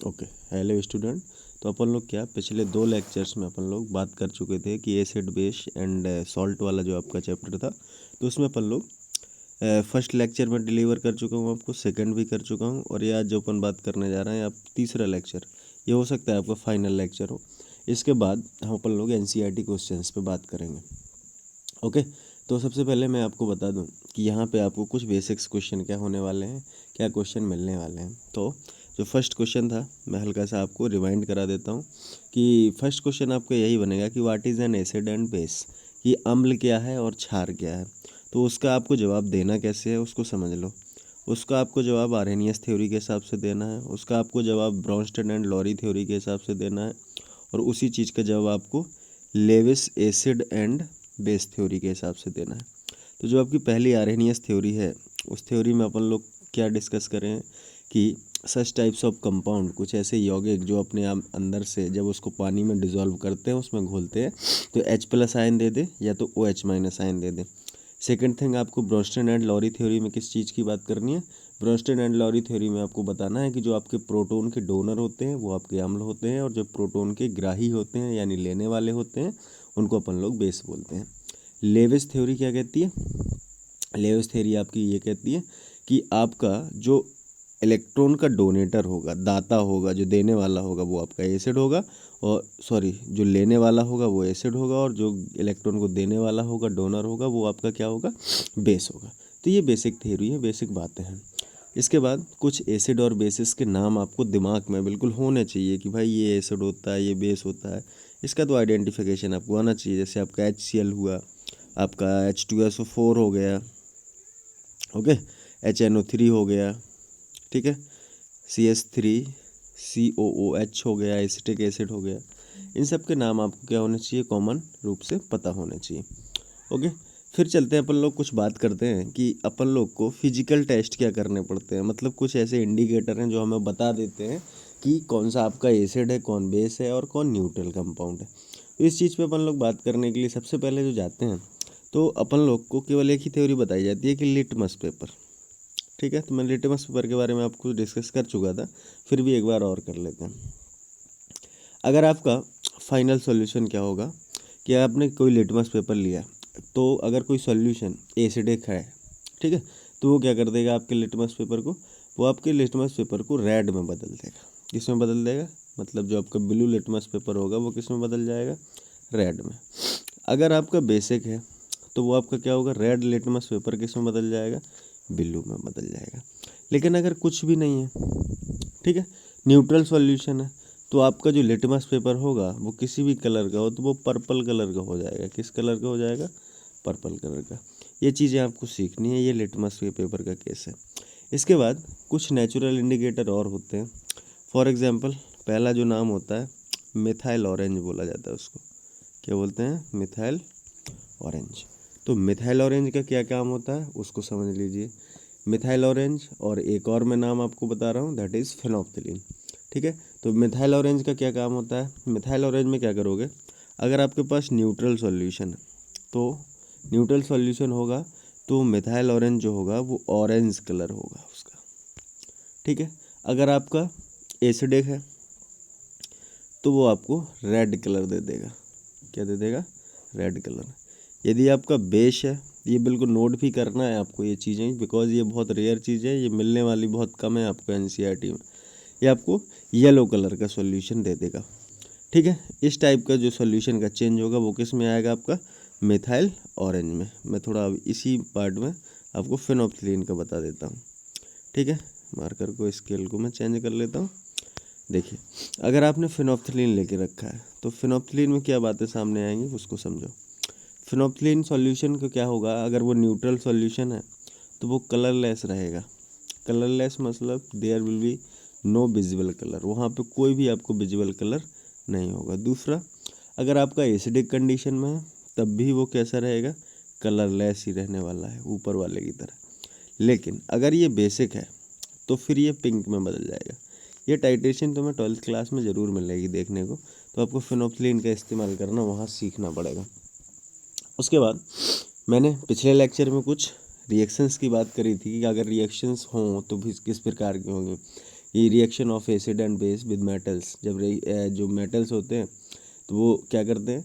Okay, hello student. तो अपन लोग क्या पिछले 2 लेक्चर्स में अपन लोग बात कर चुके थे कि एसिड बेस एंड सॉल्ट वाला जो आपका चैप्टर था, तो उसमें अपन लोग फर्स्ट लेक्चर में डिलीवर कर चुका हूँ आपको, सेकंड भी कर चुका हूँ, और ये आज जो अपन बात करने जा रहे हैं आप तीसरा लेक्चर, ये हो सकता है आपका फाइनल लेक्चर हो। इसके बाद हम अपन लोग एनसीईआरटी क्वेश्चंस पे बात करेंगे। ओके, तो सबसे पहले मैं आपको बता दूं कि यहाँ पे आपको कुछ बेसिक्स क्वेश्चन क्या होने वाले हैं, क्या क्वेश्चन मिलने वाले हैं। तो जो फर्स्ट क्वेश्चन था मैं हल्का सा आपको रिवाइंड करा देता हूँ कि फर्स्ट क्वेश्चन आपका यही बनेगा कि what is an acid and base, कि अम्ल क्या है और क्षार क्या है। तो उसका आपको जवाब देना कैसे है उसको समझ लो। उसका आपको जवाब आर्हेनियस थ्योरी के हिसाब से देना है, उसका आपको जवाब ब्रॉन्स्टन एंड लॉरी थ्योरी के हिसाब से देना है, और उसी चीज़ का जवाब आपको Lewis acid and base theory के हिसाब से देना है। तो जो आपकी पहली आर्हेनियस थ्योरी है, उस थ्योरी में अपन लोग क्या डिस्कस करें कि सच टाइप्स ऑफ कंपाउंड, कुछ ऐसे यौगिक जो अपने आप अंदर से जब उसको पानी में डिज़ोल्व करते हैं, उसमें घोलते हैं, तो H+ आयन दे दे या तो OH- आयन दे दे। सेकेंड थिंग, आपको ब्रोंस्टन एंड लॉरी थ्योरी में किस चीज़ की बात करनी है। ब्रोंस्टन एंड लॉरी थ्योरी में आपको बताना है कि जो आपके प्रोटॉन के डोनर होते हैं वो आपके अम्ल होते हैं, और जो प्रोटॉन के ग्राही होते हैं यानी लेने वाले होते हैं उनको अपन लोग बेस बोलते हैं। लेविस थ्योरी क्या कहती है? लेविस थ्योरी आपकी ये कहती है कि आपका जो इलेक्ट्रॉन का डोनेटर होगा, दाता होगा, जो देने वाला होगा वो आपका एसिड होगा, और जो लेने वाला होगा वो एसिड होगा, और जो इलेक्ट्रॉन को देने वाला होगा, डोनर होगा, वो आपका क्या होगा? बेस होगा। तो ये बेसिक थ्योरी है, बेसिक बातें हैं। इसके बाद कुछ एसिड और बेसिस के नाम आपको दिमाग में बिल्कुल होने चाहिए कि भाई ये एसिड होता है, ये बेस होता है। इसका तो आइडेंटिफिकेशन आपको आना चाहिए। जैसे आपका HCl हुआ, आपका H2SO4 हो गया, ओके, HNO3 हो गया, ठीक है, CH3COOH हो गया, एसिटिक एसिड हो गया। इन सब के नाम आपको क्या होने चाहिए? कॉमन रूप से पता होने चाहिए। ओके, फिर चलते हैं अपन लोग कुछ बात करते हैं कि अपन लोग को फिजिकल टेस्ट क्या करने पड़ते हैं। मतलब कुछ ऐसे इंडिकेटर हैं जो हमें बता देते हैं कि कौन सा आपका एसिड है, कौन बेस है, और कौन न्यूट्रल कंपाउंड है। तो इस चीज़ पे अपन लोग बात करने के लिए सबसे पहले जो जाते हैं, तो अपन लोग को केवल एक ही थ्योरी बताई जाती है कि लिटमस पेपर, ठीक है। तो मैं लिटमस पेपर के बारे में आपको डिस्कस कर चुका था, फिर भी एक बार और कर लेते हैं। अगर आपका फाइनल सॉल्यूशन क्या होगा कि आपने कोई लिटमस पेपर लिया, तो अगर कोई सॉल्यूशन एसिडिक है, ठीक है, तो वो क्या कर देगा आपके लिटमस पेपर को? वो आपके लिटमस पेपर को रेड में बदल देगा। किस में बदल देगा? मतलब जो आपका ब्लू लिटमस पेपर होगा वो किस में बदल जाएगा? रेड में। अगर आपका बेसिक है तो वो आपका क्या होगा? रेड लिटमस पेपर किस में बदल जाएगा? ब्लू में बदल जाएगा। लेकिन अगर कुछ भी नहीं है, ठीक है, न्यूट्रल सॉल्यूशन है, तो आपका जो लिटमस पेपर होगा वो किसी भी कलर का हो तो वो पर्पल कलर का हो जाएगा। किस कलर का हो जाएगा? पर्पल कलर का। ये चीज़ें आपको सीखनी है, ये लिटमस के पेपर का केस है। इसके बाद कुछ नेचुरल इंडिकेटर और होते हैं। फॉर एग्जांपल, पहला जो नाम होता है मिथाइल ऑरेंज बोला जाता है उसको। क्या बोलते हैं? Methyl orange. तो मिथाइल ऑरेंज का क्या काम होता है उसको समझ लीजिए। मिथाइल ऑरेंज, और एक और मैं नाम आपको बता रहा हूँ, दैट इज़ फेनोल्फथलीन, ठीक है। तो मिथाइल ऑरेंज का क्या काम होता है? मिथाइल ऑरेंज में क्या करोगे? अगर आपके पास न्यूट्रल सॉल्यूशन है, तो न्यूट्रल सॉल्यूशन होगा तो मिथाइल ऑरेंज जो होगा वो ऑरेंज कलर होगा उसका, ठीक है। अगर आपका एसिडिक है तो वो आपको रेड कलर दे देगा। क्या दे देगा? Red colour. यदि आपका बेस है, ये बिल्कुल नोट भी करना है आपको ये चीज़ें, बिकॉज ये बहुत रेयर चीज़ है, ये मिलने वाली बहुत कम है आपको एनसीईआरटी में। ये आपको येलो कलर का सॉल्यूशन दे देगा, ठीक है। इस टाइप का जो सॉल्यूशन का चेंज होगा वो किस में आएगा? आपका मिथाइल ऑरेंज में। मैं थोड़ा इसी पार्ट में आपको फेनोल्फथलीन का बता देता हूँ, ठीक है। मार्कर को, स्केल को मैं चेंज कर लेता हूँ। देखिए, अगर आपने फेनोल्फथलीन लेके रखा है तो फेनोल्फथलीन में क्या बातें सामने आएंगी उसको समझो। फेनोल्फथलीन सॉल्यूशन का क्या होगा? अगर वो न्यूट्रल सॉल्यूशन है तो वो कलरलेस रहेगा। कलरलेस मतलब there will be no visible colour, वहाँ पे कोई भी आपको विजिबल कलर नहीं होगा। दूसरा, अगर आपका एसिडिक कंडीशन में है तब भी वो कैसा रहेगा? कलरलेस ही रहने वाला है, ऊपर वाले की तरह। लेकिन अगर ये बेसिक है तो फिर ये पिंक में बदल जाएगा। ये टाइट्रेशन तो मैं 12th क्लास में ज़रूर मिलेगी देखने को, तो आपको फेनोल्फथलीन का इस्तेमाल करना वहाँ सीखना पड़ेगा। उसके बाद मैंने पिछले लेक्चर में कुछ रिएक्शंस की बात करी थी कि अगर रिएक्शंस हों तो भी किस प्रकार की होंगी। ये reaction of acid and base with metals. जब जो मेटल्स होते हैं तो वो क्या करते हैं,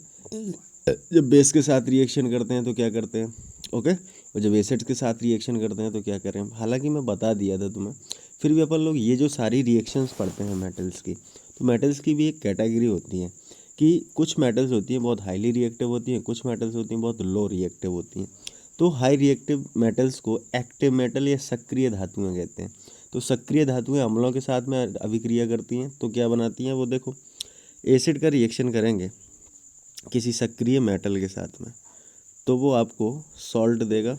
जब बेस के साथ रिएक्शन करते हैं तो क्या करते हैं, ओके, और जब एसिड के साथ रिएक्शन करते हैं तो क्या करें। हालांकि मैं बता दिया था तुम्हें, फिर भी अपन लोग ये जो सारी रिएक्शंस पढ़ते हैं मेटल्स की, तो मेटल्स की भी एक कैटेगरी होती है कि कुछ मेटल्स होती हैं बहुत हाईली रिएक्टिव होती हैं, कुछ मेटल्स होती हैं बहुत लो रिएक्टिव होती हैं। तो हाई रिएक्टिव मेटल्स को एक्टिव मेटल या सक्रिय धातुएं कहते हैं। तो सक्रिय धातुएं अम्लों के साथ में अभिक्रिया करती हैं तो क्या बनाती हैं, वो देखो एसिड का रिएक्शन करेंगे किसी सक्रिय मेटल के साथ में तो वो आपको सॉल्ट देगा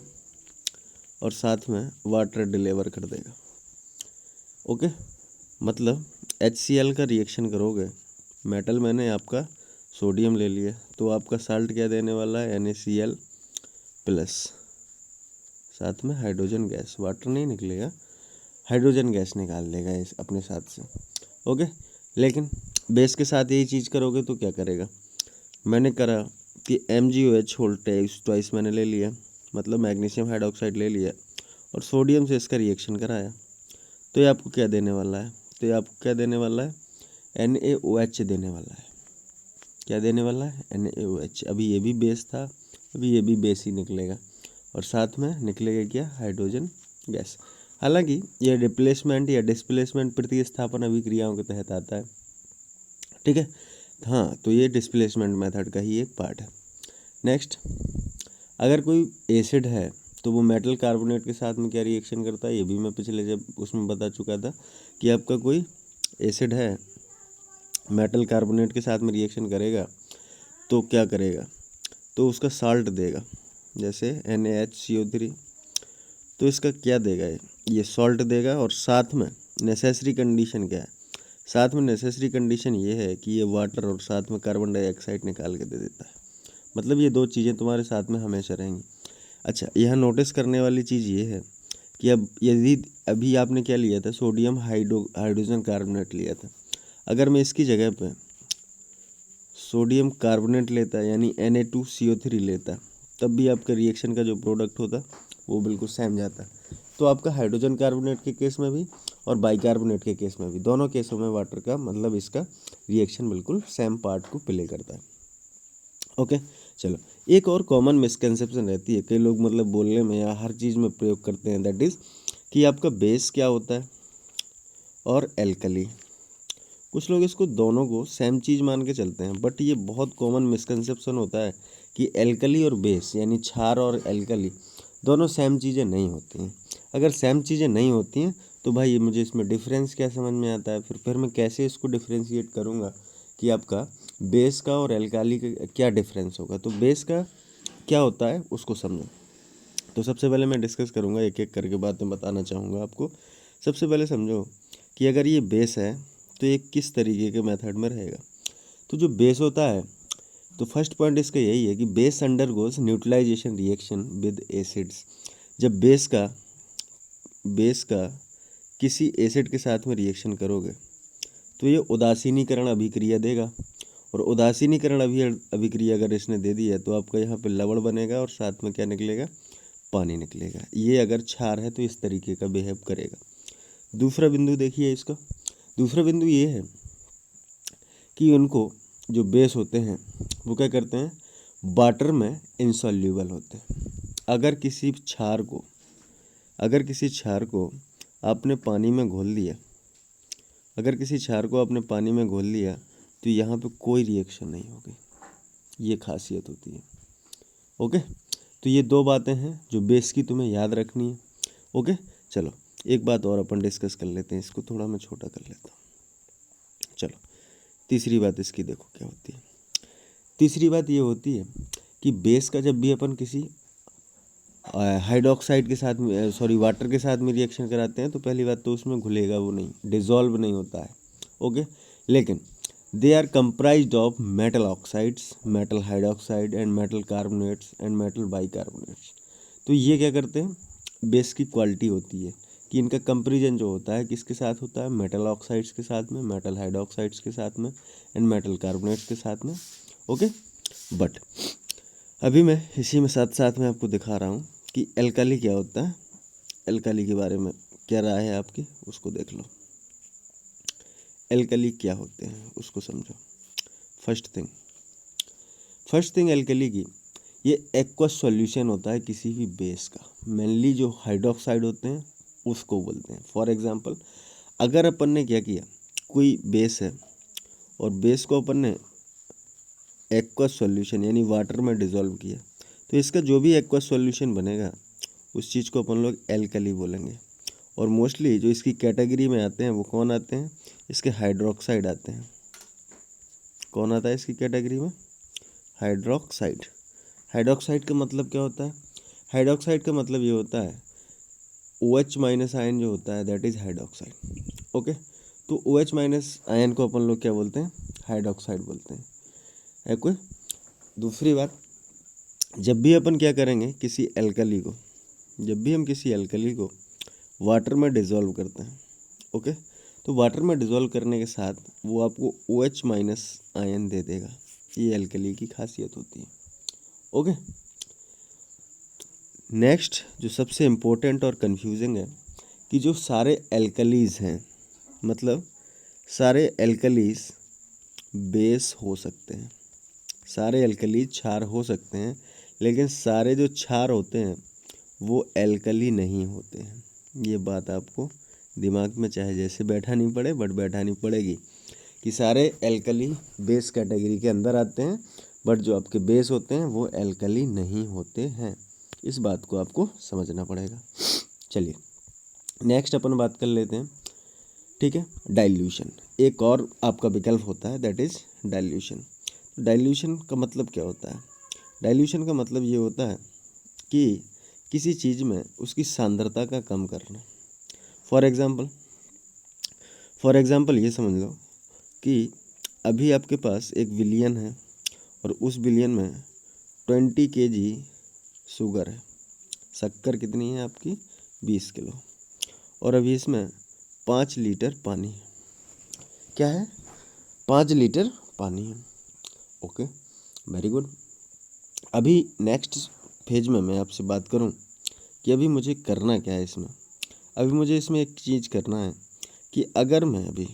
और साथ में वाटर डिलीवर कर देगा, ओके। मतलब HCl का रिएक्शन करोगे, मेटल मैंने आपका सोडियम ले लिया तो आपका साल्ट क्या देने वाला है, NaCl प्लस, साथ में हाइड्रोजन गैस, वाटर नहीं निकलेगा, हाइड्रोजन गैस निकाल लेगा इस अपने साथ से, ओके। लेकिन बेस के साथ यही चीज़ करोगे तो क्या करेगा, मैंने करा कि MgOH होल ट्वाइस मैंने ले लिया, मतलब मैग्नीशियम हाइड्रोक्साइड ले लिया और सोडियम से इसका रिएक्शन कराया, तो ये आपको क्या देने वाला है, तो ये आपको क्या देने वाला है, NaOH देने वाला है। क्या देने वाला है, NaOH। अभी ये भी बेस था, अभी ये भी बेस ही निकलेगा और साथ में निकलेगा क्या, हाइड्रोजन गैस। हालांकि यह रिप्लेसमेंट या डिस्प्लेसमेंट प्रतिस्थापन अभिक्रियाओं के तहत आता है, ठीक है। हाँ, तो ये डिस्प्लेसमेंट मेथड का ही एक पार्ट है। नेक्स्ट, अगर कोई एसिड है तो वो मेटल कार्बोनेट के साथ में क्या रिएक्शन करता है, ये भी मैं पिछले जब उसमें बता चुका था कि आपका कोई एसिड है मेटल कार्बोनेट के साथ में रिएक्शन करेगा तो क्या करेगा, तो उसका साल्ट देगा, जैसे NaHCO3, तो इसका क्या देगा, ये सॉल्ट देगा और साथ में नेसेसरी कंडीशन क्या है, साथ में नेसेसरी कंडीशन ये है कि ये वाटर और साथ में कार्बन डाइऑक्साइड निकाल के दे देता है। मतलब ये दो चीज़ें तुम्हारे साथ में हमेशा रहेंगी। अच्छा, यहाँ नोटिस करने वाली चीज़ ये है कि अब यदि अभी आपने क्या लिया था, सोडियम हाइड्रोजन कार्बोनेट लिया था, अगर मैं इसकी जगह पे सोडियम कार्बोनेट लेता यानी Na2CO3 लेता, तब भी आपका रिएक्शन का जो प्रोडक्ट होता वो बिल्कुल सेम जाता। तो आपका हाइड्रोजन कार्बोनेट के केस में भी और बाइकार्बोनेट के केस में भी, दोनों केसों में वाटर का मतलब इसका रिएक्शन बिल्कुल सेम पार्ट को प्ले करता है, ओके। चलो, एक और कॉमन मिसकंसेप्शन रहती है, कई लोग मतलब बोलने में या हर चीज़ में प्रयोग करते हैं, दैट इज़ कि आपका बेस क्या होता है और एल्कली। कुछ लोग इसको दोनों को सेम चीज़ मान के चलते हैं, बट ये बहुत कॉमन मिसकंसेप्शन होता है कि एल्कली और बेस यानी क्षार और एल्कली दोनों सेम चीज़ें नहीं होती हैं। अगर सेम चीज़ें नहीं होती हैं तो भाई ये मुझे इसमें डिफरेंस क्या समझ में आता है, फिर मैं कैसे इसको डिफ्रेंशिएट करूँगा कि आपका बेस का और एल्काली का क्या डिफरेंस होगा। तो बेस का क्या होता है उसको समझो। तो सबसे पहले मैं डिस्कस करूँगा, एक एक करके बातें बताना चाहूँगा आपको। सबसे पहले समझो कि अगर ये बेस है तो ये किस तरीके के मेथड में रहेगा। तो जो बेस होता है, तो फर्स्ट पॉइंट इसका यही है कि base undergoes neutralisation reaction with acids. जब बेस का किसी एसिड के साथ में रिएक्शन करोगे तो ये उदासीनीकरण अभिक्रिया देगा, और उदासीनीकरण अभिक्रिया अगर इसने दे दी है तो आपका यहाँ पे लवण बनेगा और साथ में क्या निकलेगा, पानी निकलेगा। ये अगर क्षार है तो इस तरीके का बिहेव करेगा। दूसरा बिंदु देखिए इसका, दूसरा बिंदु ये है कि उनको जो बेस होते हैं वो क्या करते हैं, वाटर में इंसॉल्यूबल होते हैं। अगर किसी क्षार को आपने पानी में घोल दिया, अगर किसी क्षार को आपने पानी में घोल लिया तो यहाँ पे कोई रिएक्शन नहीं होगी, ये खासियत होती है, ओके। तो ये दो बातें हैं जो बेस की तुम्हें याद रखनी है, ओके। चलो, एक बात और अपन डिस्कस कर लेते हैं, इसको थोड़ा मैं छोटा कर लेता हूँ। चलो, तीसरी बात इसकी देखो क्या होती है। तीसरी बात ये होती है कि बेस का जब भी अपन किसी हाइड्रोक्साइड के साथ में वाटर के साथ में रिएक्शन कराते हैं तो पहली बात तो उसमें घुलेगा वो नहीं, डिजॉल्व नहीं होता है, ओके। लेकिन they are comprised of metal oxides, metal hydroxide and metal carbonates and metal bicarbonates. तो ये क्या करते हैं, बेस की क्वालिटी होती है कि इनका कंपेरिजन जो होता है किसके साथ होता है, मेटल ऑक्साइड्स के साथ में, मेटल हाइड्रोक्साइड्स के साथ में एंड मेटल कार्बोनेट्स के साथ में, ओके। बट अभी मैं इसी में साथ साथ में आपको दिखा रहा हूँ कि एल्काली क्या होता है, एल्काली के बारे में क्या राय है आपकी, उसको देख लो। एल्कली क्या होते हैं उसको समझो। फर्स्ट थिंग एल्कली की, ये एक्वस सॉल्यूशन होता है किसी भी बेस का। मेनली जो हाइड्रोक्साइड होते हैं उसको बोलते हैं। फॉर एग्जांपल, अगर अपन ने क्या किया, कोई बेस है और बेस को अपन ने एक्वस सॉल्यूशन यानी वाटर में डिसॉल्व किया, तो इसका जो भी एक्वस सॉल्यूशन बनेगा उस चीज़ को अपन लोग एल्कली बोलेंगे। और मोस्टली जो इसकी कैटेगरी में आते हैं वो कौन आते हैं, इसके हाइड्रोक्साइड आते हैं। कौन आता है इसकी कैटेगरी में, हाइड्रोक्साइड। हाइड्रोक्साइड का मतलब क्या होता है, हाइड्रोक्साइड का मतलब ये होता है OH माइनस आयन जो होता है दैट इज़ हाइड्रोक्साइड। ओके, तो OH माइनस आयन को अपन लोग क्या बोलते हैं, हाइड्रोक्साइड बोलते हैं। है कोई दूसरी बात, जब भी अपन क्या करेंगे किसी एल्कली को, जब भी हम किसी एल्कली को वाटर में डिसॉल्व करते हैं, ओके, तो वाटर में डिसॉल्व करने के साथ वो आपको OH माइनस आयन दे देगा। ये एल्कली की खासियत होती है। ओके, नेक्स्ट जो सबसे इम्पोर्टेंट और कंफ्यूजिंग है कि जो सारे एल्कलीज हैं, मतलब सारे एल्कलीज बेस हो सकते हैं, सारे एल्कलीज क्षार हो सकते हैं, लेकिन सारे जो क्षार होते हैं वो एल्कली नहीं होते हैं। ये बात आपको दिमाग में चाहे जैसे बैठानी पड़े बट बैठानी पड़ेगी कि सारे एल्कली बेस कैटेगरी के अंदर आते हैं, बट जो आपके बेस होते हैं वो एल्कली नहीं होते हैं। इस बात को आपको समझना पड़ेगा। चलिए नेक्स्ट अपन बात कर लेते हैं, ठीक है। डाइल्यूशन एक और आपका विकल्प होता है, दैट इज़ डाइल्यूशन। डाइल्यूशन का मतलब क्या होता है, डाइल्यूशन का मतलब ये होता है कि किसी चीज़ में उसकी सांद्रता का कम करना। फॉर एग्ज़ाम्पल ये समझ लो कि अभी आपके पास एक विलियन है और उस विलियन में 20 kg शुगर है, शक्कर कितनी है आपकी 20 किलो, और अभी इसमें 5 लीटर पानी है। क्या है, 5 लीटर पानी है। Okay, very good. अभी नेक्स्ट फेज में मैं आपसे बात करूं कि अभी मुझे करना क्या है इसमें। अभी मुझे इसमें एक चीज़ करना है कि अगर मैं अभी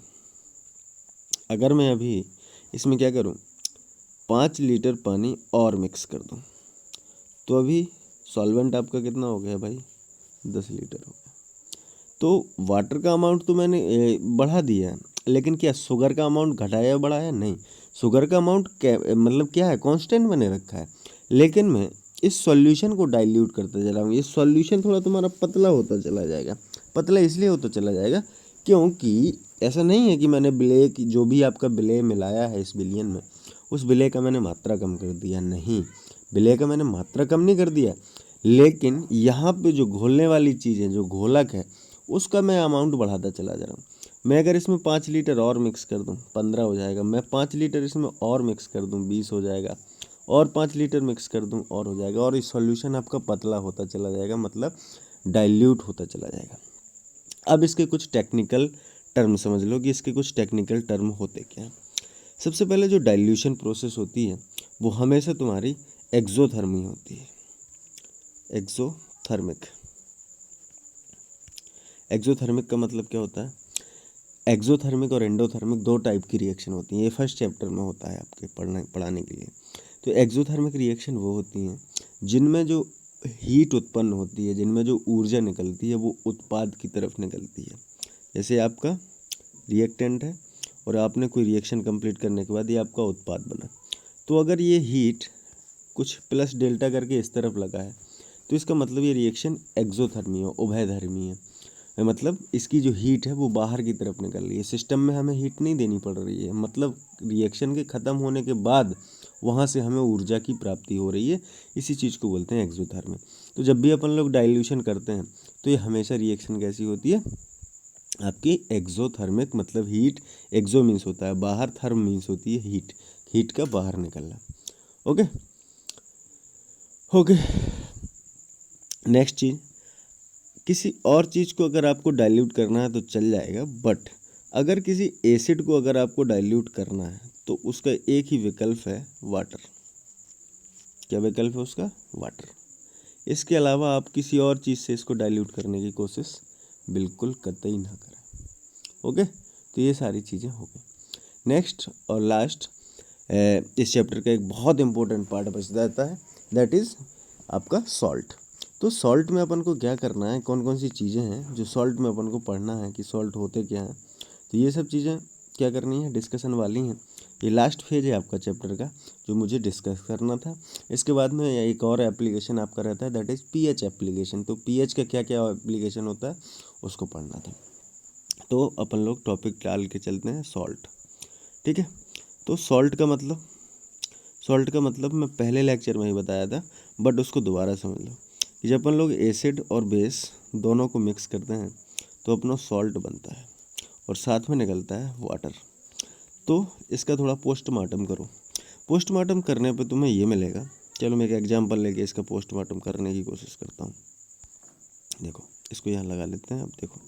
इसमें क्या करूं, 5 लीटर पानी और मिक्स कर दूं, तो अभी सॉल्वेंट आपका कितना हो गया भाई, 10 लीटर हो गया। तो वाटर का अमाउंट तो मैंने बढ़ा दिया है, लेकिन क्या शुगर का अमाउंट घटाया या बढ़ाया, नहीं। शुगर का अमाउंट मतलब क्या है, कांस्टेंट बने रखा है, लेकिन मैं इस सॉल्यूशन को डाइल्यूट करता चला हूँ। ये सॉल्यूशन थोड़ा तुम्हारा पतला होता चला जाएगा। पतला इसलिए होता चला जाएगा क्योंकि ऐसा नहीं है कि मैंने विलेय की जो भी आपका विलेय मिलाया है इस विलियन में, उस विलेय का मैंने मात्रा कम कर दिया, नहीं। विलेय का मैंने मात्रा कम नहीं कर दिया, लेकिन यहाँ पे जो घोलने वाली चीज़ है, जो घोलक है, उसका मैं अमाउंट बढ़ाता चला जा रहा हूँ। मैं अगर इसमें 5 लीटर और मिक्स कर दूँ 15 हो जाएगा, मैं 5 लीटर इसमें और मिक्स कर दूँ 20 हो जाएगा, और 5 लीटर मिक्स कर दूँ और हो जाएगा, और इस सॉल्यूशन आपका पतला होता चला जाएगा, मतलब डाइल्यूट होता चला जाएगा। अब इसके कुछ टेक्निकल टर्म समझ लो कि इसके कुछ टेक्निकल टर्म होते क्या हैं। सबसे पहले जो डाइल्यूशन प्रोसेस होती है वो हमेशा तुम्हारी एक्सोथर्मी होती है। एक्सोथर्मिक का मतलब क्या होता है, एक्सोथर्मिक और एंडोथर्मिक दो टाइप की रिएक्शन होती हैं। ये फर्स्ट चैप्टर में होता है आपके पढ़ाने के लिए। तो एक्सोथर्मिक रिएक्शन वो होती हैं जिनमें जो हीट उत्पन्न होती है, जिनमें जो ऊर्जा निकलती है वो उत्पाद की तरफ निकलती है। जैसे आपका रिएक्टेंट है और आपने कोई रिएक्शन कंप्लीट करने के बाद ये आपका उत्पाद बना, तो अगर ये हीट कुछ प्लस डेल्टा करके इस तरफ लगा है तो इसका मतलब ये रिएक्शन एक्सोथर्मी है, उभयधर्मी है। मतलब इसकी जो हीट है वो बाहर की तरफ निकल रही है, सिस्टम में हमें हीट नहीं देनी पड़ रही है, मतलब रिएक्शन के ख़त्म होने के बाद वहाँ से हमें ऊर्जा की प्राप्ति हो रही है। इसी चीज़ को बोलते हैं एक्सोथर्मी। तो जब भी अपन लोग डाइल्यूशन करते हैं तो ये हमेशा रिएक्शन कैसी होती है आपकी एक्सोथर्मिक, मतलब हीट, एक्सो मीन्स होता है बाहर, थर्म मीन्स होती है हीट, हीट का बाहर निकलना। ओके ओके, नेक्स्ट चीज़, किसी और चीज़ को अगर आपको डाइल्यूट करना है तो चल जाएगा, बट अगर किसी एसिड को अगर आपको डाइल्यूट करना है तो उसका एक ही विकल्प है वाटर। क्या विकल्प है उसका, वाटर। इसके अलावा आप किसी और चीज़ से इसको डाइल्यूट करने की कोशिश बिल्कुल कतई ना करें। ओके, तो ये सारी चीज़ें हो गई। नेक्स्ट और लास्ट इस चैप्टर का एक बहुत इंपॉर्टेंट पार्ट बच जाता है, दैट इज़ आपका सॉल्ट। तो सॉल्ट में अपन को क्या करना है, कौन कौन सी चीज़ें हैं जो सॉल्ट में अपन को पढ़ना है कि सॉल्ट होते क्या हैं, तो ये सब चीज़ें क्या करनी है, डिस्कशन वाली हैं। ये लास्ट फेज है आपका चैप्टर का जो मुझे डिस्कस करना था। इसके बाद में एक और एप्लीकेशन आपका रहता है, दैट इज़ पीएच एप्लीकेशन। तो पीएच का क्या क्या एप्लीकेशन होता है उसको पढ़ना था। तो अपन लोग टॉपिक डाल के चलते हैं सॉल्ट, ठीक है। तो सॉल्ट का मतलब मैं पहले लेक्चर में ही बताया था, बट उसको दोबारा समझ लो कि जब अपन लोग एसिड और बेस दोनों को मिक्स करते हैं तो अपना सॉल्ट बनता है और साथ में निकलता है वाटर। तो इसका थोड़ा पोस्टमार्टम करो। पोस्टमार्टम करने पे तुम्हें ये मिलेगा, चलो मैं एक एग्जांपल लेके इसका पोस्टमार्टम करने की कोशिश करता हूँ। देखो इसको यहाँ लगा लेते हैं। अब देखो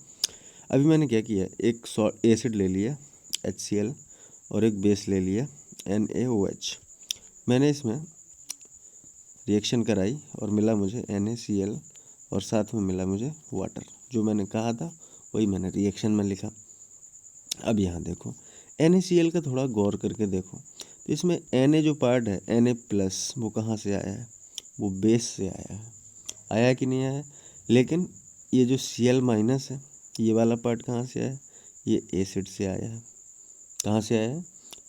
अभी मैंने क्या किया, एक एसिड ले लिया HCl और एक बेस ले लिया NaOH। मैंने इसमें रिएक्शन कराई और मिला मुझे NaCl और साथ में मिला मुझे वाटर। जो मैंने कहा था वही मैंने रिएक्शन में लिखा। अब यहाँ देखो NaCl का थोड़ा गौर करके देखो, तो इसमें Na जो पार्ट है Na+ वो कहाँ से आया है, वो बेस से आया कि नहीं आया। लेकिन ये जो Cl- है ये वाला पार्ट कहाँ से आया है, ये एसिड से आया है। कहाँ से आया है,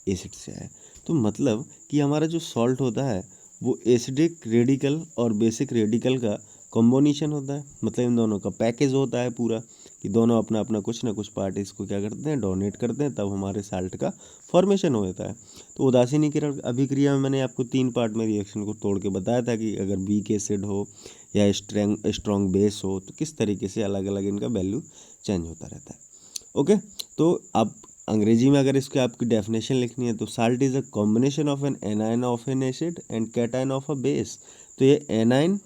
एसिड से आया है। तो मतलब कि हमारा जो सॉल्ट होता है वो एसिडिक रेडिकल और बेसिक रेडिकल का कॉम्बिनेशन होता है, मतलब इन दोनों का पैकेज होता है पूरा, कि दोनों अपना अपना कुछ ना कुछ पार्ट इसको क्या करते हैं, डोनेट करते हैं, तब हमारे साल्ट का फॉर्मेशन होता है। तो उदासीनीकरण अभिक्रिया में मैंने आपको 3 पार्ट में रिएक्शन को तोड़ के बताया था कि अगर वीक एसिड हो या स्ट्रॉन्ग बेस हो तो किस तरीके से अलग अलग इनका वैल्यू चेंज होता रहता है। ओके, तो अब अंग्रेजी में अगर इसकी आपकी डेफिनेशन लिखनी है तो salt is a combination of an anion of an acid and cation of a base. तो ये एनायन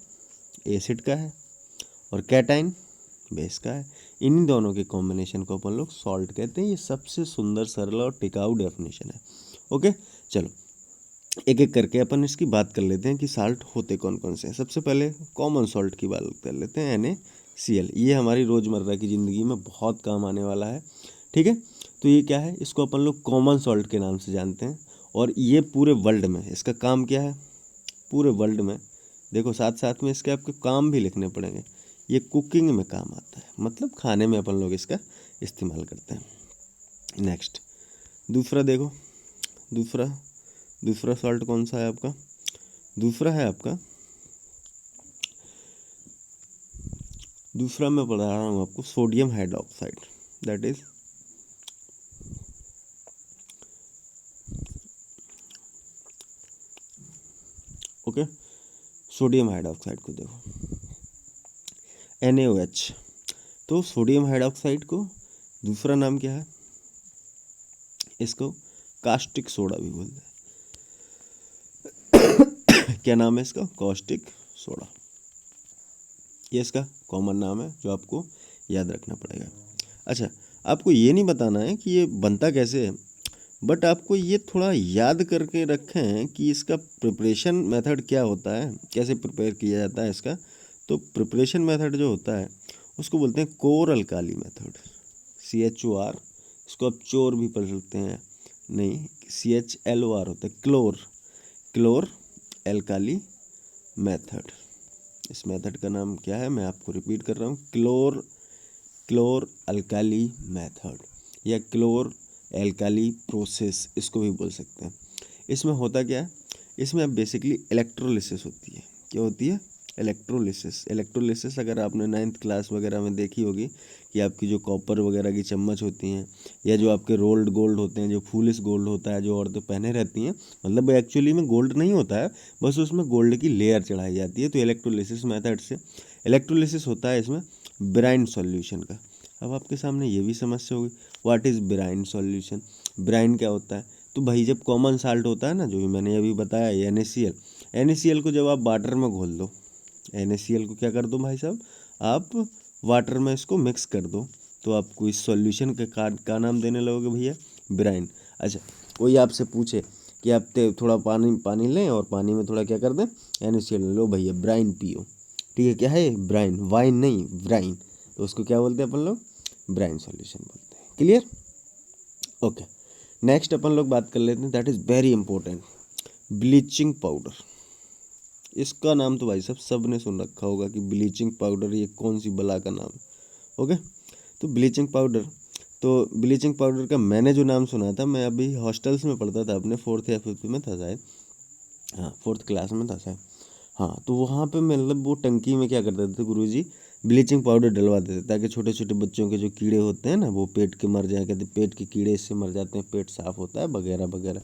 एसिड का है और कैटायन बेस का है, इन्हीं दोनों के कॉम्बिनेशन को अपन लोग सॉल्ट कहते हैं। ये सबसे सुंदर, सरल और टिकाऊ डेफिनेशन है। ओके, चलो एक एक करके अपन इसकी बात कर लेते हैं कि साल्ट होते कौन कौन से हैं। सबसे पहले कॉमन सॉल्ट की बात कर लेते हैं, NaCl। ये हमारी रोज़मर्रा की ज़िंदगी में बहुत काम आने वाला है, ठीक है। तो ये क्या है, इसको अपन लोग कॉमन सॉल्ट के नाम से जानते हैं। और ये पूरे वर्ल्ड में इसका काम क्या है, पूरे वर्ल्ड में देखो साथ साथ में इसके आपके काम भी लिखने पड़ेंगे। ये कुकिंग में काम आता है, मतलब खाने में अपन लोग इसका इस्तेमाल करते हैं। नेक्स्ट दूसरा देखो, दूसरा सॉल्ट कौन सा है आपका, दूसरा है आपका, दूसरा मैं पढ़ा रहा हूँ आपको sodium hydroxide, that is okay. Sodium hydroxide को देखो NaOH। तो सोडियम हाइड्रोक्साइड को दूसरा नाम क्या है, इसको कास्टिक सोडा भी बोलते हैं। क्या नाम है इसका, कास्टिक सोडा। ये इसका कॉमन नाम है जो आपको याद रखना पड़ेगा। अच्छा, आपको ये नहीं बताना है कि ये बनता कैसे है, बट आपको ये थोड़ा याद करके रखें कि इसका प्रिपरेशन मेथड क्या होता है, कैसे प्रिपेयर किया जाता है इसका। तो प्रिपरेशन मेथड जो होता है उसको बोलते हैं कोर अल्काली मेथड, CHOR। इसको आप चोर भी पढ़ सकते हैं, नहीं CHLOR होता है, क्लोर एल्काली मेथड। इस मेथड का नाम क्या है, मैं आपको रिपीट कर रहा हूँ, क्लोर अल्काली मेथड या क्लोर एल्काली प्रोसेस, इसको भी बोल सकते हैं। इसमें होता क्या है, इसमें अब बेसिकली इलेक्ट्रोलिसिस होती है। क्या होती है, इलेक्ट्रोलिसिस अगर आपने 9th क्लास वगैरह में देखी होगी कि आपकी जो कॉपर वगैरह की चम्मच होती हैं या जो आपके रोल्ड गोल्ड होते हैं, जो फूलिश गोल्ड होता है जो औरतें पहने रहती हैं, मतलब एक्चुअली में गोल्ड नहीं होता है, बस उसमें गोल्ड की लेयर चढ़ाई जाती है। तो इलेक्ट्रोलिसिस मेथड से इलेक्ट्रोलिसिस होता है इसमें ब्राइन सॉल्यूशन का। अब आपके सामने ये भी समस्या होगी, what is brine solution, brine क्या होता है। तो भाई जब कॉमन साल्ट होता है ना, जो भी मैंने अभी बताया NaCl को जब आप वाटर में घोल दो, NaCl को क्या कर दो भाई साहब, आप वाटर में इसको मिक्स कर दो, तो आपको इस सॉल्यूशन के का नाम देने लगोगे भैया, ब्राइन। अच्छा, कोई आपसे पूछे कि आप थोड़ा पानी लें और पानी में थोड़ा क्या कर दें, NaCl लो भैया ब्राइन पियो, ठीक है। क्या है, ब्राइन, वाइन नहीं, ब्राइन। तो उसको क्या बोलते हैं अपन लोग, ब्राइन सॉल्यूशन बोलते हैं। क्लियर। ओके, नेक्स्ट अपन लोग बात कर लेते हैं, that is very important, bleaching powder. इसका नाम तो भाई साहब सब ने सुन रखा होगा कि ब्लीचिंग पाउडर ये कौन सी बला का नाम है। ओके, तो ब्लीचिंग पाउडर का मैंने जो नाम सुना था, मैं अभी हॉस्टल्स में पढ़ता था, अपने 4th या 5th में था शायद, हाँ 4th क्लास में था शायद, हाँ। तो वहाँ पे मतलब वो टंकी में क्या करते थे गुरुजी, ब्लीचिंग पाउडर डलवा देते ताकि छोटे छोटे बच्चों के जो कीड़े होते हैं ना वो पेट के मर जाए, कहते पेट के कीड़े इससे मर जाते हैं, पेट साफ होता है वगैरह वगैरह।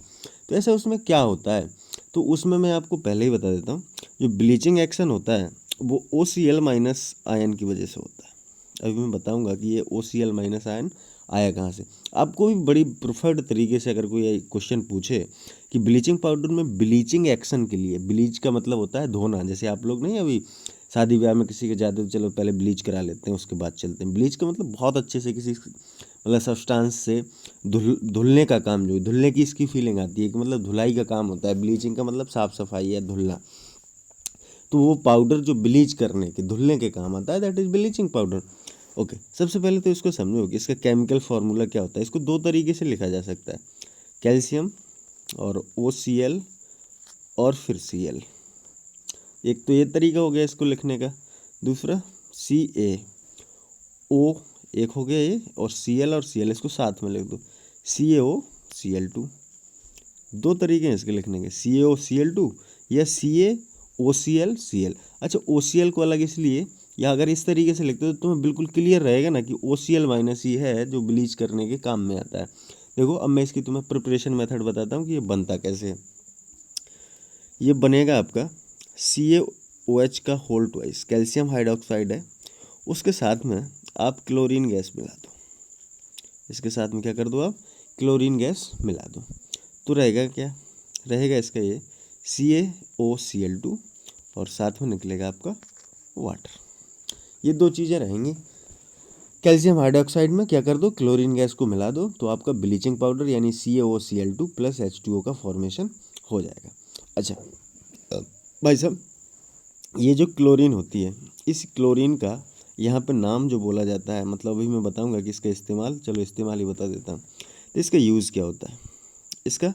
तो ऐसा उसमें क्या होता है, तो उसमें मैं आपको पहले ही बता देता हूँ, जो ब्लीचिंग एक्शन होता है वो OCl माइनस आयन की वजह से होता है। अभी मैं बताऊंगा कि ये OCl माइनस आयन आया कहाँ से। आपको भी बड़ी प्रिफर्ड तरीके से अगर कोई क्वेश्चन पूछे कि ब्लीचिंग पाउडर में ब्लीचिंग एक्शन के लिए, ब्लीच का मतलब होता है धोना, जैसे आप लोग नहीं अभी शादी ब्याह में किसी के जाते तो चलो पहले ब्लीच करा लेते हैं उसके बाद चलते हैं। ब्लीच का मतलब बहुत अच्छे से किसी मतलब सब्सटेंस से धुलने का काम, जो धुलने की इसकी फीलिंग आती है कि मतलब धुलाई का काम होता है। ब्लीचिंग का मतलब साफ सफाई है, धुलना। तो वो पाउडर जो ब्लीच करने के धुलने के काम आता है, that is bleaching powder. Okay, सबसे पहले तो इसको समझो कि इसका केमिकल फार्मूला क्या होता है। इसको दो तरीके से लिखा जा सकता है, कैल्शियम और OCl और फिर Cl। एक तो ये तरीका हो गया इसको लिखने का, दूसरा CaO एक हो गया ये, और Cl और Cl इसको साथ में लिख दो, CaOCl2। दो तरीके हैं इसके लिखने के, CaOCl2 या CaOClCl। अच्छा, OCl को अलग इसलिए, या अगर इस तरीके से लिखते हो तो तुम्हें बिल्कुल क्लियर रहेगा ना कि OCl माइनस ही है जो ब्लीच करने के काम में आता है। देखो अब मैं इसकी तुम्हें प्रिपरेशन मेथड बताता हूँ कि ये बनता कैसे है। ये बनेगा आपका CaOH का होल ट्वाइस, कैल्शियम हाइड्रोक्साइड है, उसके साथ में आप क्लोरीन गैस मिला दो। इसके साथ में क्या कर दो आप, क्लोरीन गैस मिला दो, तो रहेगा क्या, रहेगा इसका ये CaOCl2 और साथ में निकलेगा आपका वाटर। ये दो चीज़ें रहेंगी। कैल्शियम हाइड्रोक्साइड में क्या कर दो, क्लोरीन गैस को मिला दो, तो आपका ब्लीचिंग पाउडर यानी CaOCl2 प्लस H2O का फॉर्मेशन हो जाएगा। अच्छा भाई साहब, ये जो क्लोरीन होती है, इस क्लोरीन का यहाँ पे नाम जो बोला जाता है, मतलब अभी मैं बताऊंगा कि इसका इस्तेमाल, चलो इस्तेमाल ही बता देता हूँ। तो इसका यूज़ क्या होता है, इसका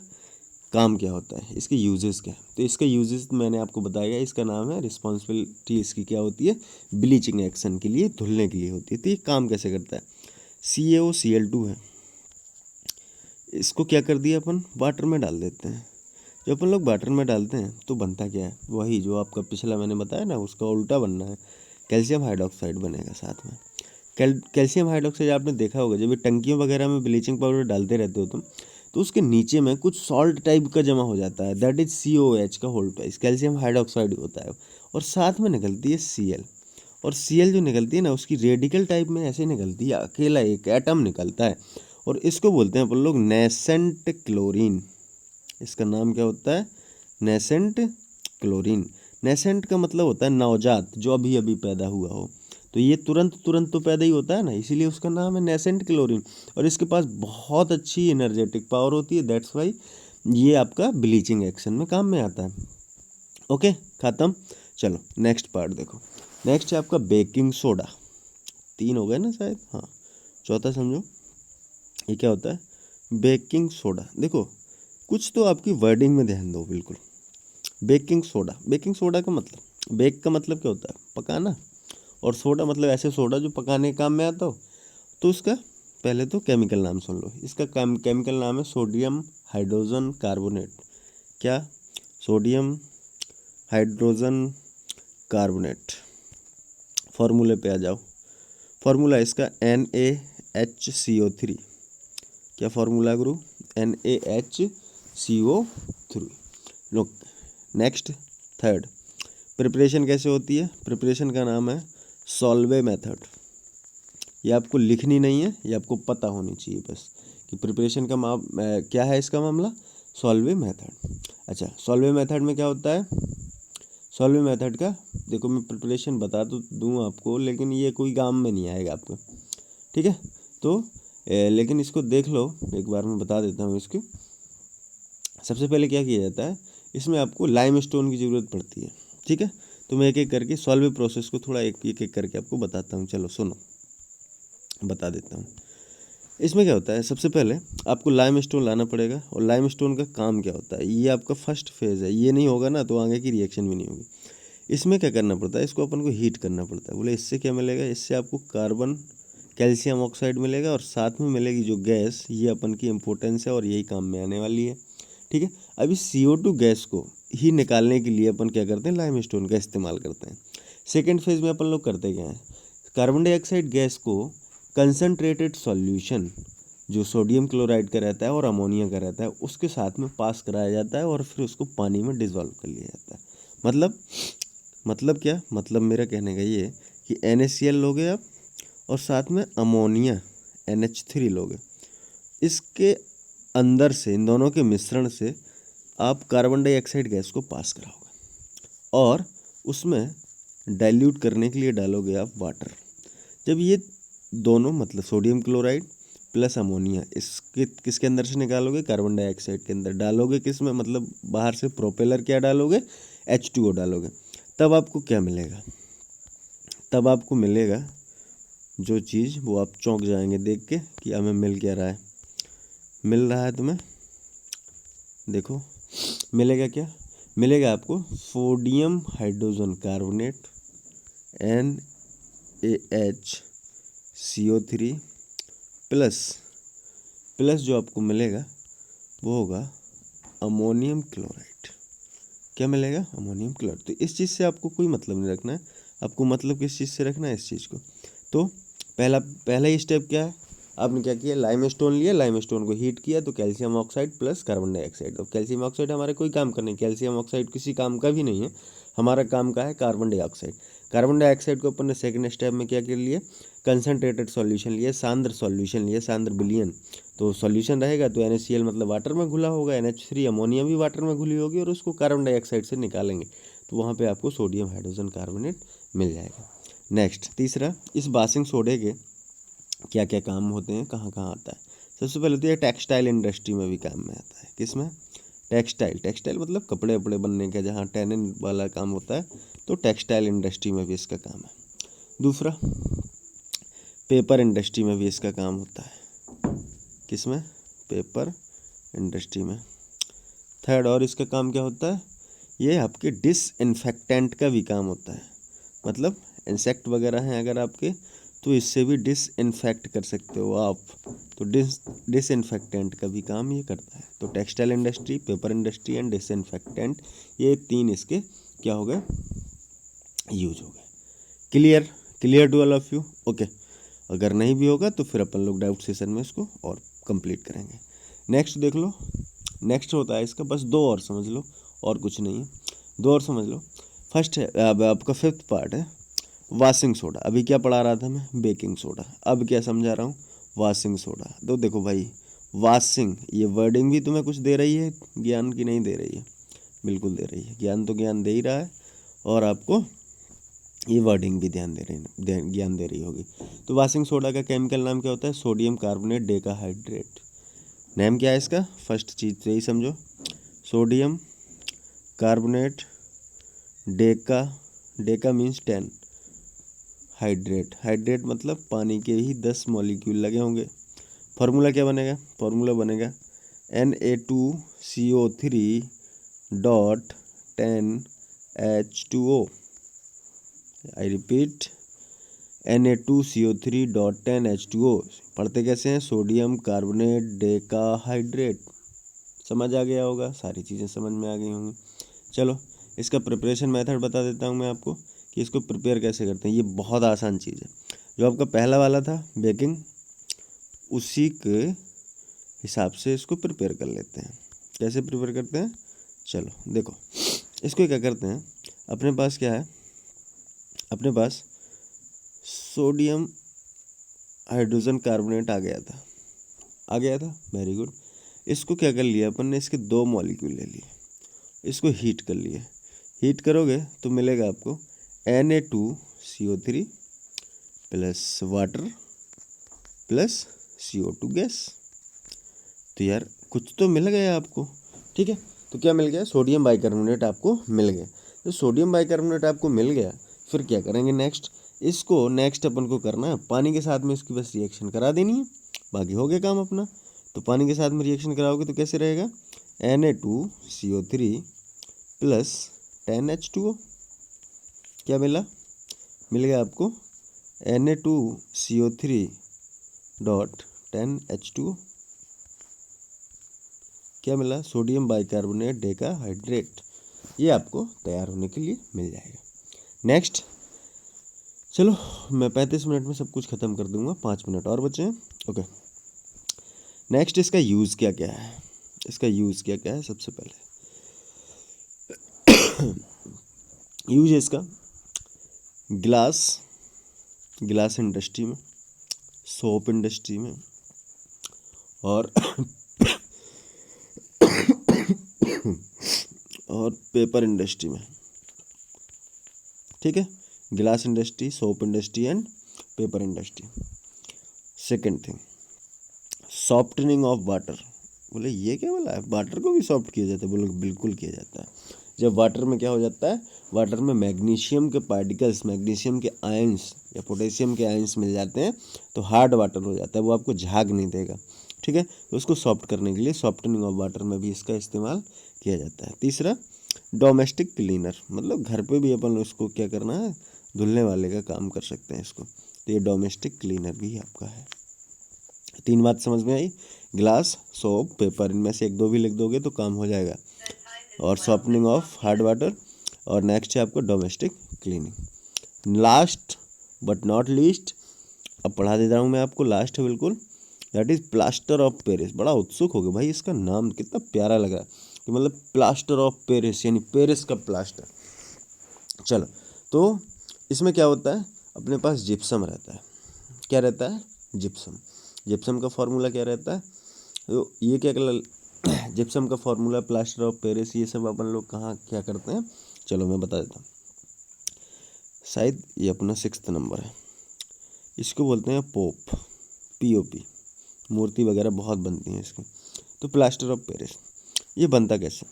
काम क्या होता है, इसके यूजेस क्या है। तो इसका यूजेस मैंने आपको बताया, इसका नाम है, रिस्पॉन्सिबिलिटी इसकी क्या होती है, ब्लीचिंग एक्शन के लिए, धुलने के लिए होती है। तो ये काम कैसे करता है, CaOCl2 है, इसको क्या कर दिया अपन, वाटर में डाल देते हैं। जब अपन लोग वाटर में डालते हैं तो बनता क्या है, वही जो आपका पिछला मैंने बताया ना, उसका उल्टा बनना है, कैल्शियम हाइड्रोक्साइड बनेगा साथ में। कैल्शियम हाइड्रोक्साइड आपने देखा होगा जब ये टंकियों वगैरह में ब्लीचिंग पाउडर डालते रहते हो तुम, तो उसके नीचे में कुछ सॉल्ट टाइप का जमा हो जाता है, दैट इज COH का होल ट्वाइस, कैल्शियम हाइड्रोक्साइड होता है, और साथ में निकलती है Cl। और Cl जो निकलती है ना, उसकी रेडिकल टाइप में ऐसे निकलती है, अकेला एक एटम निकलता है, और इसको बोलते हैं अपन लोग नेसेंट क्लोरीन। इसका नाम क्या होता है, नेसेंट क्लोरीन। नेसेंट का मतलब होता है नवजात, जो अभी अभी पैदा हुआ हो। तो ये तुरंत तुरंत तो पैदा ही होता है ना, इसीलिए उसका नाम है नेसेंट क्लोरीन। और इसके पास बहुत अच्छी एनर्जेटिक पावर होती है, दैट्स वाई ये आपका ब्लीचिंग एक्शन में काम में आता है। ओके, खत्म। चलो नेक्स्ट पार्ट देखो, नेक्स्ट है आपका बेकिंग सोडा। 3 हो गए ना शायद, हाँ, चौथा समझो। ये क्या होता है, बेकिंग सोडा। देखो कुछ तो आपकी वर्डिंग में ध्यान दो बिल्कुल। बेकिंग सोडा, बेकिंग सोडा का मतलब, बेक का मतलब क्या होता है, पकाना, और सोडा मतलब ऐसे सोडा जो पकाने के काम में आता हो। तो उसका पहले तो केमिकल नाम सुन लो, इसका केमिकल नाम है सोडियम हाइड्रोजन कार्बोनेट। क्या, सोडियम हाइड्रोजन कार्बोनेट। फॉर्मूले पे आ जाओ, फॉर्मूला इसका NaHCO3। क्या फॉर्मूला गुरु, NaHCO3। लो नेक्स्ट, थर्ड, प्रिपरेशन कैसे होती है, प्रिपरेशन का नाम है सॉल्वे मेथड। ये आपको लिखनी नहीं है, ये आपको पता होनी चाहिए बस कि प्रिपरेशन का क्या है इसका मामला, सॉल्वे मेथड। अच्छा, सॉल्वे मेथड में क्या होता है, सॉल्वे मेथड का देखो मैं प्रिपरेशन बता तो दूँ आपको, लेकिन ये कोई काम में नहीं आएगा आपको, ठीक है। तो लेकिन इसको देख लो एक बार, मैं बता देता हूँ इसको। सबसे पहले क्या किया जाता है, इसमें आपको लाइम स्टोन की ज़रूरत पड़ती है, ठीक है। तो मैं एक एक करके सॉल्व प्रोसेस को थोड़ा एक एक करके आपको बताता हूँ, चलो सुनो, बता देता हूँ। इसमें क्या होता है, सबसे पहले आपको लाइमस्टोन लाना पड़ेगा। और लाइमस्टोन का काम क्या होता है, ये आपका फर्स्ट फेज़ है, ये नहीं होगा ना तो आगे की रिएक्शन भी नहीं होगी। इसमें क्या करना पड़ता है, इसको अपन को हीट करना पड़ता है। बोले इससे क्या मिलेगा, इससे आपको कार्बन कैल्शियम ऑक्साइड मिलेगा और साथ में मिलेगी जो गैस, ये अपन की इम्पोर्टेंस है और यही काम में आने वाली है। ठीक है, अभी CO2 गैस को ही निकालने के लिए अपन क्या करते हैं, लाइमस्टोन का इस्तेमाल करते हैं। सेकेंड फेज में अपन लोग करते क्या है, कार्बन डाइऑक्साइड गैस को कंसनट्रेटेड सॉल्यूशन जो सोडियम क्लोराइड का रहता है और अमोनिया का रहता है उसके साथ में पास कराया जाता है और फिर उसको पानी में डिसॉल्व कर लिया जाता है। मतलब क्या, मतलब मेरा कहने का ये कि NaCl लोगे आप और साथ में अमोनिया NH3 लोगे, इसके अंदर से इन दोनों के मिश्रण से आप कार्बन डाइऑक्साइड गैस को पास कराओगे और उसमें डाइल्यूट करने के लिए डालोगे आप वाटर। जब ये दोनों मतलब सोडियम क्लोराइड प्लस अमोनिया इसके किसके अंदर से निकालोगे, कार्बन डाइऑक्साइड के अंदर डालोगे, किस में मतलब बाहर से प्रोपेलर क्या डालोगे, H2O डालोगे। तब आपको क्या मिलेगा, तब आपको मिलेगा जो चीज़ वो आप चौंक जाएंगे देख के कि हमें मिल क्या रहा है। मिल रहा है तुम्हें, देखो मिलेगा क्या, मिलेगा आपको sodium hydrogen carbonate NaHCO3 plus जो आपको मिलेगा वो होगा अमोनियम क्लोराइड। क्या मिलेगा, अमोनियम क्लोराइड। तो इस चीज़ से आपको कोई मतलब नहीं रखना है, आपको मतलब किस चीज़ से रखना है, इस चीज़ को। तो पहला ही स्टेप क्या है, आपने क्या किया, लाइमस्टोन लिया, लाइमस्टोन को हीट किया तो calcium oxide plus carbon dioxide. अब कैल्शियम ऑक्साइड हमारे कोई काम का नहीं, कैल्शियम ऑक्साइड किसी काम का भी नहीं है, हमारा काम का है कार्बन डाइऑक्साइड। कार्बन डाइऑक्साइड को अपन ने सेकंड स्टेप में क्या कर लिया, कंसनट्रेटेड सॉल्यूशन लिया, सांद्र सॉल्यूशन लिया, सांद्र विलयन। तो सॉल्यूशन रहेगा तो NaCl मतलब वाटर में घुला होगा, NH3 अमोनिया भी वाटर में घुली होगी और उसको कार्बन डाइऑक्साइड से निकालेंगे तो वहाँ पे आपको सोडियम हाइड्रोजन कार्बोनेट मिल जाएगा। नेक्स्ट तीसरा, इस बासिंग सोडे के क्या क्या काम होते हैं, कहाँ कहाँ आता है। सबसे पहले तो ये टेक्सटाइल इंडस्ट्री में भी काम में आता है। किस में, टेक्सटाइल मतलब कपड़े वपड़े बनने का जहाँ टैनिन वाला काम होता है, तो टेक्सटाइल इंडस्ट्री में भी इसका काम है। दूसरा, पेपर इंडस्ट्री में भी इसका काम होता है। किस में, पेपर इंडस्ट्री में। थर्ड, और इसका काम क्या होता है, ये आपके डिसइंफेक्टेंट का भी काम होता है। मतलब इंसेक्ट वगैरह हैं अगर आपके तो इससे भी डिसइंफेक्ट कर सकते हो आप, तो डिसइंफेक्टेंट का भी काम ये करता है। तो textile industry, paper industry and disinfectant, ये तीन इसके क्या हो गए, यूज हो गए। Clear to all of you, okay. अगर नहीं भी होगा तो फिर अपन लोग डाउट सेशन में इसको और कंप्लीट करेंगे। नेक्स्ट देख लो, नेक्स्ट होता है इसका, बस दो और समझ लो और कुछ नहीं है, दो और समझ लो। फर्स्ट है अब आपका फिफ्थ पार्ट है वाशिंग सोडा। अभी क्या पढ़ा रहा था मैं, बेकिंग सोडा, अब क्या समझा रहा हूँ, वाशिंग सोडा। तो देखो भाई, वाशिंग ये वर्डिंग भी तुम्हें कुछ दे रही है ज्ञान की, नहीं दे रही है, बिल्कुल दे रही है ज्ञान, तो ज्ञान दे ही रहा है और आपको ये वर्डिंग भी ध्यान दे रही ज्ञान दे रही होगी। तो वाशिंग सोडा का केमिकल नाम क्या होता है, सोडियम कार्बोनेट डेकाहाइड्रेट। नेम क्या है इसका, फर्स्ट चीज़ से ही समझो, sodium carbonate Deka means 10, hydrate मतलब पानी के ही 10 मॉलिक्यूल लगे होंगे। फार्मूला क्या बनेगा, फार्मूला बनेगा Na2CO3.10H2O। I repeat, Na2CO3.10H2O। पढ़ते कैसे हैं, सोडियम कार्बोनेट डेकाहाइड्रेट। समझ आ गया होगा, सारी चीज़ें समझ में आ गई होंगी। चलो इसका प्रिपरेशन मेथड बता देता हूँ मैं आपको कि इसको प्रिपेयर कैसे करते हैं। ये बहुत आसान चीज़ है, जो आपका पहला वाला था बेकिंग, उसी के हिसाब से इसको प्रिपेयर कर लेते हैं। कैसे प्रिपेयर करते हैं, चलो देखो। इसको क्या करते हैं, अपने पास क्या है, अपने पास सोडियम हाइड्रोजन कार्बोनेट आ गया था, वेरी गुड। इसको क्या कर लिया अपन ने, इसके 2 मॉलिक्यूल ले लिए, इसको हीट कर लिए। हीट करोगे तो मिलेगा आपको Na2CO3 plus water plus CO2 gas. तो यार कुछ तो मिल गया आपको, ठीक है। तो क्या मिल गया, सोडियम बाइकार्बोनेट आपको मिल गया। तो सोडियम बाइकार्बोनेट आपको मिल गया, फिर क्या करेंगे नेक्स्ट, इसको नेक्स्ट अपन को करना है पानी के साथ में इसकी बस रिएक्शन करा देनी है, बाकी हो गया काम अपना। तो पानी के साथ में रिएक्शन कराओगे तो कैसे रहेगा, Na2CO3 प्लस 10H2O। क्या मिला, मिल गया आपको Na2CO3 डॉट 10H2O। क्या मिला, सोडियम बाइकार्बोनेट डेकाहाइड्रेट। ये आपको तैयार होने के लिए मिल जाएगा। नेक्स्ट, चलो मैं 35 मिनट में सब कुछ ख़त्म कर दूंगा, 5 मिनट और बचे हैं। ओके, नेक्स्ट इसका यूज़ क्या क्या है, इसका यूज़ क्या क्या है। सबसे पहले यूज है इसका ग्लास इंडस्ट्री में, सोप इंडस्ट्री में, और और पेपर इंडस्ट्री में। ठीक है, glass industry, soap industry and paper industry. Second thing, softening of water. बोले ये क्या बोला है, वाटर को भी सॉफ्ट किया जाता है। बोले बिल्कुल किया जाता है। जब वाटर में क्या हो जाता है, वाटर में मैग्नीशियम के पार्टिकल्स, मैग्नीशियम के आयंस या पोटेशियम के आयंस मिल जाते हैं तो हार्ड वाटर हो जाता है, वो आपको झाग नहीं देगा। ठीक है, तो उसको सॉफ्ट करने के लिए सॉफ्टनिंग ऑफ वाटर में भी इसका इस्तेमाल किया जाता है। तीसरा, डोमेस्टिक क्लीनर, मतलब घर पे भी अपन उसको क्या करना है, धुलने वाले का काम कर सकते हैं इसको, तो ये डोमेस्टिक क्लीनर भी आपका है। 3 बात समझ में आई, ग्लास, सोप, पेपर, इनमें से 1-2 भी लिख दोगे तो काम हो जाएगा। और सॉफ्टनिंग ऑफ हार्ड वाटर, और नेक्स्ट है आपको domestic cleaning. Last but not least, अब पढ़ा दे रहा हूँ मैं आपको, लास्ट है बिल्कुल, that is plaster of Paris. बड़ा उत्सुक हो गया भाई, इसका नाम कितना प्यारा लगा कि मतलब प्लास्टर ऑफ पेरिस, यानी पेरिस का प्लास्टर। चलो, तो इसमें क्या होता है, अपने पास जिप्सम रहता है। क्या रहता है, जिप्सम। जिप्सम का फॉर्मूला क्या रहता है, तो ये जिप्सम का फॉर्मूला, प्लास्टर ऑफ पेरिस, ये सब अपन लोग कहाँ क्या करते हैं, चलो मैं बता देता हूँ। शायद ये अपना 6th नंबर है। इसको बोलते हैं पोप, POP। मूर्ति वगैरह बहुत बनती हैं इसकी। तो प्लास्टर ऑफ पेरिस ये बनता कैसे,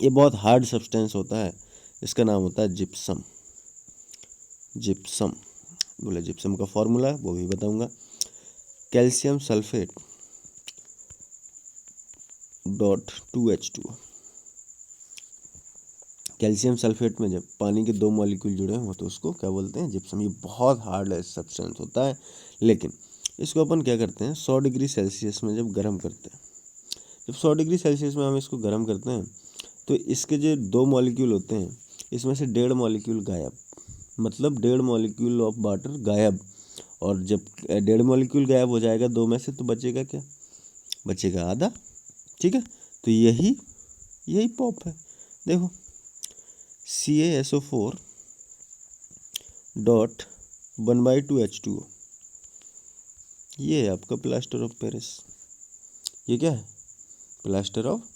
ये बहुत हार्ड सब्सटेंस होता है, इसका नाम होता है जिप्सम। जिप्सम, बोले जिप्सम का फॉर्मूला वो भी बताऊंगा, calcium sulphate dot 2H2O। Calcium sulphate में जब पानी के 2 मॉलिक्यूल जुड़े हों तो उसको क्या बोलते हैं, जिप्सम। ये बहुत हार्ड सब्सटेंस होता है, लेकिन इसको अपन क्या करते हैं, 100 डिग्री सेल्सियस में जब गर्म करते हैं, जब 100 डिग्री सेल्सियस में हम इसको गर्म करते हैं तो इसके जो 2 मॉलिक्यूल होते हैं, इसमें से 1.5 मॉलिक्यूल गायब, मतलब 1.5 मॉलिक्यूल ऑफ वाटर गायब। और जब 1.5 मॉलिक्यूल गायब हो जाएगा 2 में से, तो बचेगा क्या, बचेगा आधा। ठीक है, तो यही पॉप है। देखो, CaSO4 डॉट 1/2H2O, ये है आपका प्लास्टर ऑफ पेरिस। ये क्या है, प्लास्टर ऑफ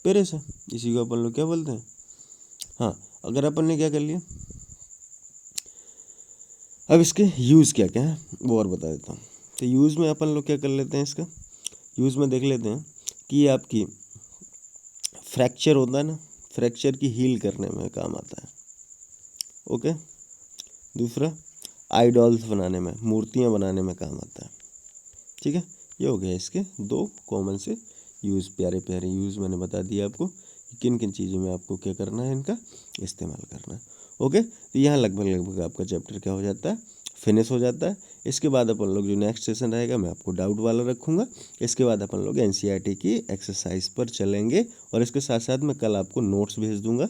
पेरिस है, इसी को अपन लोग क्या बोलते हैं। हाँ, अगर अपन ने क्या कर लिया, अब इसके यूज़ क्या क्या है वो और बता देता हूँ। तो यूज़ में अपन लोग क्या कर लेते हैं, इसका यूज़ में देख लेते हैं कि ये आपकी फ्रैक्चर होता है ना, फ्रैक्चर की हील करने में काम आता है। ओके, दूसरा, आइडॉल्स बनाने में, मूर्तियाँ बनाने में काम आता है। ठीक है, ये हो गया इसके 2 कॉमन से यूज़, प्यारे प्यारे यूज़ मैंने बता दिया आपको कि किन किन चीज़ों में आपको क्या करना है, इनका इस्तेमाल करना है। ओके, तो यहाँ लगभग आपका चैप्टर क्या हो जाता है, फिनिश हो जाता है। इसके बाद अपन लोग जो नेक्स्ट सेशन रहेगा मैं आपको डाउट वाला रखूँगा। इसके बाद अपन लोग NCERT की एक्सरसाइज पर चलेंगे, और इसके साथ साथ मैं कल आपको नोट्स भेज दूँगा।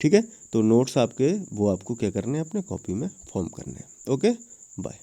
ठीक है, तो नोट्स आपके वो आपको क्या करने हैं, अपने कॉपी में फॉर्म करने हैं। Okay, bye.